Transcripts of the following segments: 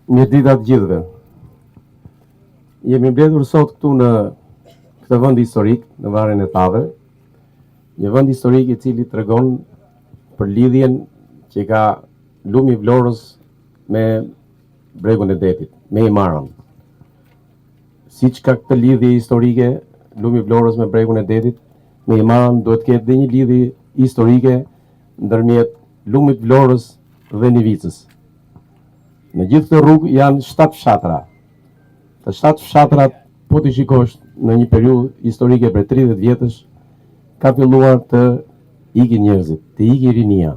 Mirëdita të gjithëve. Jemi mbledhur sot këtu në këtë vend historik, në Varrin e Tave, një vend historik i cili tregon për lidhjen që ka lumi i Vlorës me bregun e Detit, me Imaran. Siç ka këtë lidhje historike, lumi i Vlorës me bregun e Detit, me Imaran duhet të ketë dhe një lidhje historike ndërmjet lumit Vlorës dhe Nivicës. Në gjithë këtë rrugë janë 7 fshatra. Të 7 fshatrat, po t'i shikosh në një periudhë historike për 30 vjetësh, ka filluar të ikin njerëzit, të iki rinia.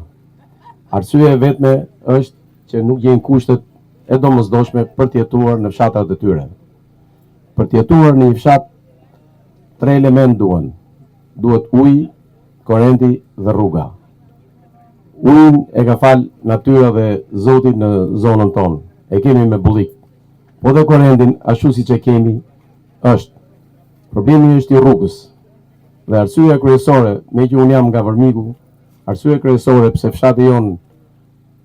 Arsyeja e vetme është që nuk gjejnë kushtet e domosdoshme për të jetuar në fshatrat e tyre. Për të jetuar në një fshat, 3 elementë duhen. Duhet ujë, korrenti dhe rruga. Ujin e ka falë natyra dhe Zoti në zonën tonë. E kemi me bullik. Po dhe korrentin, ashtu siç e kemi, është. Problemi është i rrugës. Dhe arsyeja kryesore, me që unë jam nga Vërmiku, arsyeja kryesore pse fshati jon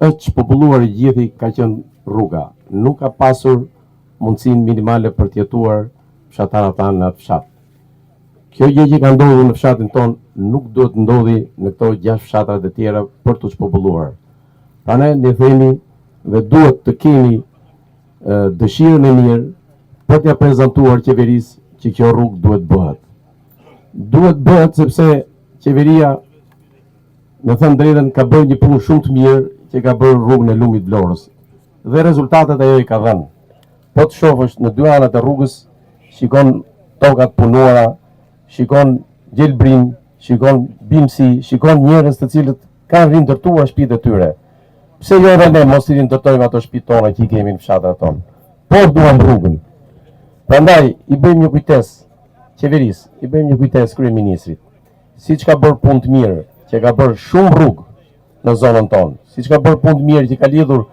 është çpopulluar i gjithi ka qenë rruga. Nuk ka pasur mundësinë minimale për të jetuar fshatarët tanë në atë fshat. Kjo gjë që ka ndodhur në fshatin tonë nuk duhet ndodhi në këto 6 fshatrat e tjera për të çpopulluar. Prandaj ne themi dhe duhet të kemi dëshirën e mirë për t'ia prezantuar qeverisë që kjo rrugë duhet bëhet. Duhet bëhet sepse qeveria, me thënë drejtën, ka bërë një punë shumë të mirë që ka bërë rrugën e lumit Vlorës. Dhe rezultatet ajo i ka dhënë. Po të shohësh në 2 anët e rrugës, shikon tokat punuara, shikon gjelbrin, shikon bimsi, shikon njerëz të cilët kanë rindërtuar shtëpitë e tyre. Pse jo edhe ne mos i rindërtojmë ato shtëpitë tona që i kemi në fshatrat tonë? Por duam rrugën. Prandaj i bëjmë një kujtesë qeverisë, i bëjmë një kujtesë kryeministrit. Siç ka bërë punë të mirë, që ka bërë shumë rrugë në zonën tonë, siç ka bërë punë të mirë që ka lidhur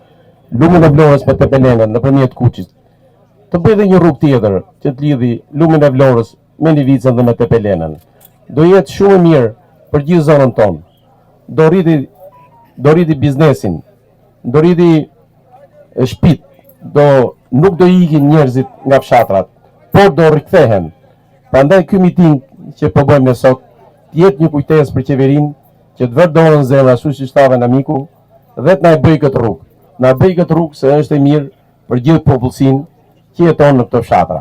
lumin e Vlorës me Tepelenën nëpërmjet Kuçit, të bëjë dhe një rrugë tjetër që të lidhi lumin e Vlorës me Nivicën dhe me Tepelenën. Do jetë shumë mirë për gjithë zonën tonë. Do rriti biznesin, do rriti shtëpitë, nuk do ikin njerëzit nga fshatrat, por do rikthehen. Prandaj ky miting që po bëjmë ne sot, të jetë një kujtesë për qeverinë që të vërë dorën zemra ashtu siç thave Namiku dhe të na e bëj këtë rrugë. Na bëj këtë rrugë se është e mirë për gjithë popullsinë që jeton në këto fshatra.